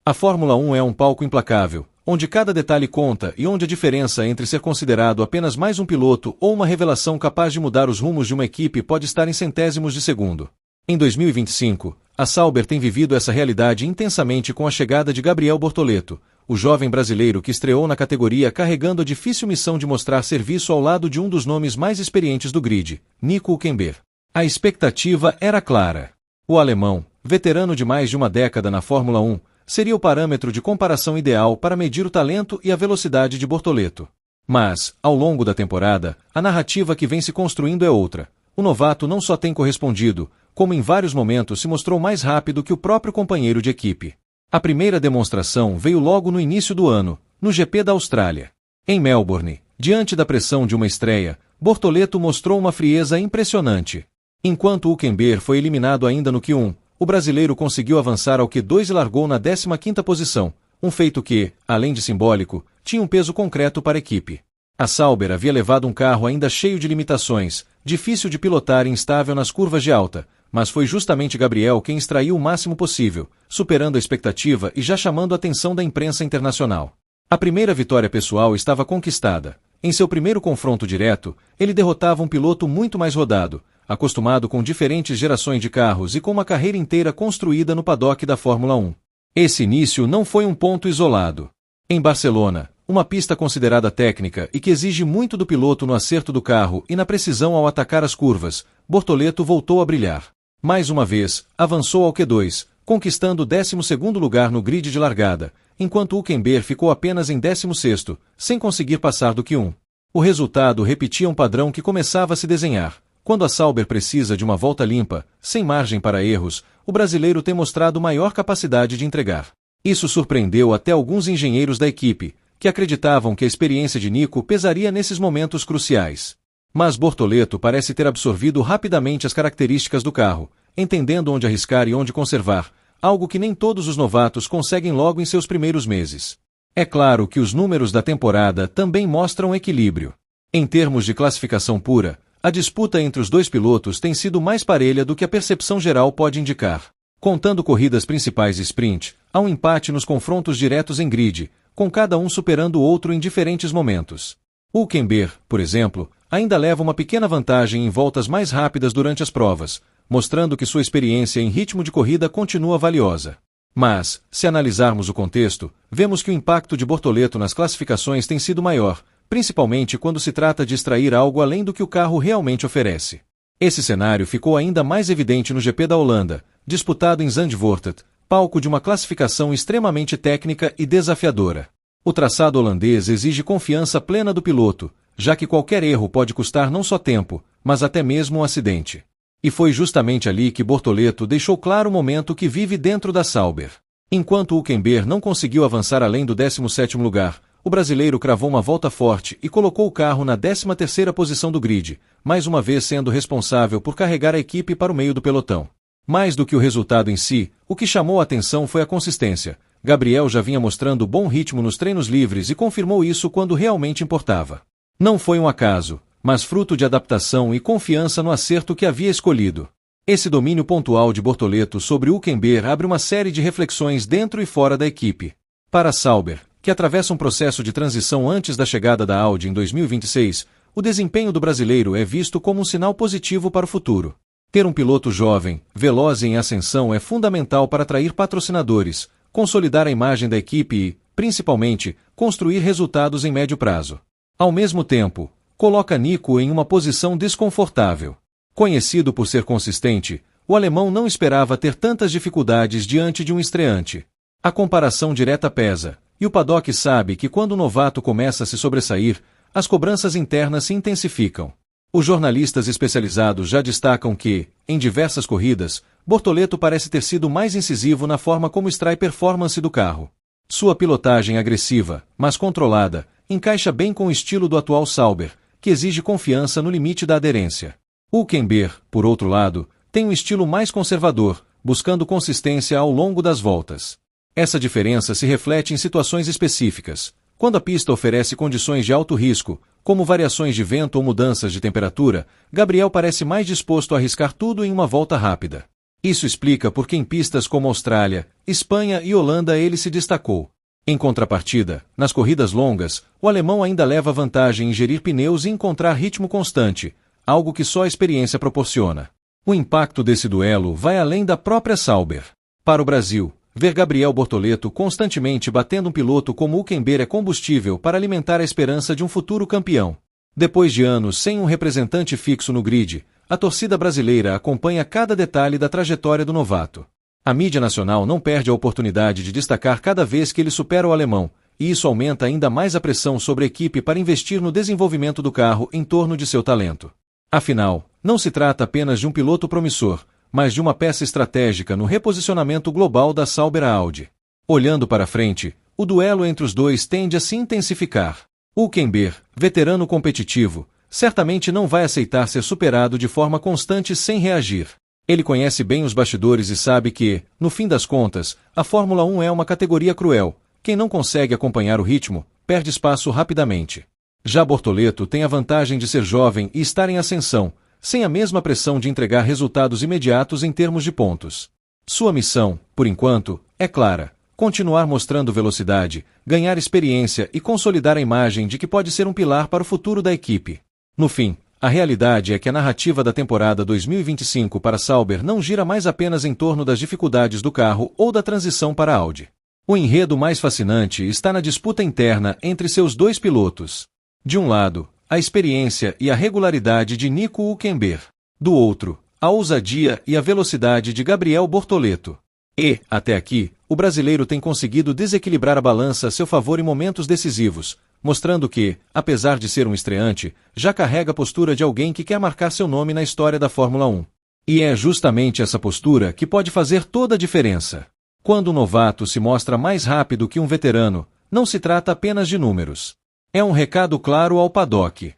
A Fórmula 1 é um palco implacável, onde cada detalhe conta e onde a diferença entre ser considerado apenas mais um piloto ou uma revelação capaz de mudar os rumos de uma equipe pode estar em centésimos de segundo. Em 2025, a Sauber tem vivido essa realidade intensamente com a chegada de Gabriel Bortoleto, o jovem brasileiro que estreou na categoria carregando a difícil missão de mostrar serviço ao lado de um dos nomes mais experientes do grid, Nico Hülkenberg. A expectativa era clara. O alemão, veterano de mais de uma década na Fórmula 1, seria o parâmetro de comparação ideal para medir o talento e a velocidade de Bortoleto. Mas, ao longo da temporada, a narrativa que vem se construindo é outra. O novato não só tem correspondido, como em vários momentos se mostrou mais rápido que o próprio companheiro de equipe. A primeira demonstração veio logo no início do ano, no GP da Austrália. Em Melbourne, diante da pressão de uma estreia, Bortoleto mostrou uma frieza impressionante. Enquanto Hülkenberg foi eliminado ainda no Q1, o brasileiro conseguiu avançar ao Q2 e largou na 15ª posição, um feito que, além de simbólico, tinha um peso concreto para a equipe. A Sauber havia levado um carro ainda cheio de limitações, difícil de pilotar e instável nas curvas de alta, mas foi justamente Gabriel quem extraiu o máximo possível, superando a expectativa e já chamando a atenção da imprensa internacional. A primeira vitória pessoal estava conquistada. Em seu primeiro confronto direto, ele derrotava um piloto muito mais rodado, acostumado com diferentes gerações de carros e com uma carreira inteira construída no paddock da Fórmula 1. Esse início não foi um ponto isolado. Em Barcelona, uma pista considerada técnica e que exige muito do piloto no acerto do carro e na precisão ao atacar as curvas, Bortoleto voltou a brilhar. Mais uma vez, avançou ao Q2, conquistando o 12º lugar no grid de largada, enquanto Hülkenberg ficou apenas em 16º, sem conseguir passar do Q1. O resultado repetia um padrão que começava a se desenhar. Quando a Sauber precisa de uma volta limpa, sem margem para erros, o brasileiro tem mostrado maior capacidade de entregar. Isso surpreendeu até alguns engenheiros da equipe, que acreditavam que a experiência de Nico pesaria nesses momentos cruciais. Mas Bortoleto parece ter absorvido rapidamente as características do carro, entendendo onde arriscar e onde conservar, algo que nem todos os novatos conseguem logo em seus primeiros meses. É claro que os números da temporada também mostram equilíbrio. Em termos de classificação pura, a disputa entre os dois pilotos tem sido mais parelha do que a percepção geral pode indicar. Contando corridas principais e sprint, há um empate nos confrontos diretos em grid, com cada um superando o outro em diferentes momentos. Hülkenberg, por exemplo, ainda leva uma pequena vantagem em voltas mais rápidas durante as provas, mostrando que sua experiência em ritmo de corrida continua valiosa. Mas, se analisarmos o contexto, vemos que o impacto de Bortoleto nas classificações tem sido maior, principalmente quando se trata de extrair algo além do que o carro realmente oferece. Esse cenário ficou ainda mais evidente no GP da Holanda, disputado em Zandvoort, palco de uma classificação extremamente técnica e desafiadora. O traçado holandês exige confiança plena do piloto, já que qualquer erro pode custar não só tempo, mas até mesmo um acidente. E foi justamente ali que Bortoleto deixou claro o momento que vive dentro da Sauber. Enquanto Hülkenberg não conseguiu avançar além do 17º lugar, o brasileiro cravou uma volta forte e colocou o carro na 13ª posição do grid, mais uma vez sendo responsável por carregar a equipe para o meio do pelotão. Mais do que o resultado em si, o que chamou a atenção foi a consistência. Gabriel já vinha mostrando bom ritmo nos treinos livres e confirmou isso quando realmente importava. Não foi um acaso, mas fruto de adaptação e confiança no acerto que havia escolhido. Esse domínio pontual de Bortoleto sobre Hülkenberg abre uma série de reflexões dentro e fora da equipe. Para a Sauber, que atravessa um processo de transição antes da chegada da Audi em 2026, o desempenho do brasileiro é visto como um sinal positivo para o futuro. Ter um piloto jovem, veloz e em ascensão é fundamental para atrair patrocinadores, consolidar a imagem da equipe e, principalmente, construir resultados em médio prazo. Ao mesmo tempo, coloca Nico em uma posição desconfortável. Conhecido por ser consistente, o alemão não esperava ter tantas dificuldades diante de um estreante. A comparação direta pesa, e o paddock sabe que quando o novato começa a se sobressair, as cobranças internas se intensificam. Os jornalistas especializados já destacam que, em diversas corridas, Bortoleto parece ter sido mais incisivo na forma como extrai performance do carro. Sua pilotagem agressiva, mas controlada, encaixa bem com o estilo do atual Sauber, que exige confiança no limite da aderência. Hülkenberg, por outro lado, tem um estilo mais conservador, buscando consistência ao longo das voltas. Essa diferença se reflete em situações específicas. Quando a pista oferece condições de alto risco, como variações de vento ou mudanças de temperatura, Gabriel parece mais disposto a arriscar tudo em uma volta rápida. Isso explica por que em pistas como Austrália, Espanha e Holanda ele se destacou. Em contrapartida, nas corridas longas, o alemão ainda leva vantagem em gerir pneus e encontrar ritmo constante, algo que só a experiência proporciona. O impacto desse duelo vai além da própria Sauber. Para o Brasil, ver Gabriel Bortoleto constantemente batendo um piloto como Hülkenberg é combustível para alimentar a esperança de um futuro campeão. Depois de anos sem um representante fixo no grid, a torcida brasileira acompanha cada detalhe da trajetória do novato. A mídia nacional não perde a oportunidade de destacar cada vez que ele supera o alemão, e isso aumenta ainda mais a pressão sobre a equipe para investir no desenvolvimento do carro em torno de seu talento. Afinal, não se trata apenas de um piloto promissor, mas de uma peça estratégica no reposicionamento global da Sauber à Audi. Olhando para frente, o duelo entre os dois tende a se intensificar. Hülkenberg, veterano competitivo, certamente não vai aceitar ser superado de forma constante sem reagir. Ele conhece bem os bastidores e sabe que, no fim das contas, a Fórmula 1 é uma categoria cruel. Quem não consegue acompanhar o ritmo, perde espaço rapidamente. Já Bortoleto tem a vantagem de ser jovem e estar em ascensão, sem a mesma pressão de entregar resultados imediatos em termos de pontos. Sua missão, por enquanto, é clara: continuar mostrando velocidade, ganhar experiência e consolidar a imagem de que pode ser um pilar para o futuro da equipe. No fim, a realidade é que a narrativa da temporada 2025 para Sauber não gira mais apenas em torno das dificuldades do carro ou da transição para a Audi. O enredo mais fascinante está na disputa interna entre seus dois pilotos. De um lado, a experiência e a regularidade de Nico Hülkenberg. Do outro, a ousadia e a velocidade de Gabriel Bortoleto. E, até aqui, o brasileiro tem conseguido desequilibrar a balança a seu favor em momentos decisivos, mostrando que, apesar de ser um estreante, já carrega a postura de alguém que quer marcar seu nome na história da Fórmula 1. E é justamente essa postura que pode fazer toda a diferença. Quando um novato se mostra mais rápido que um veterano, não se trata apenas de números. É um recado claro ao paddock.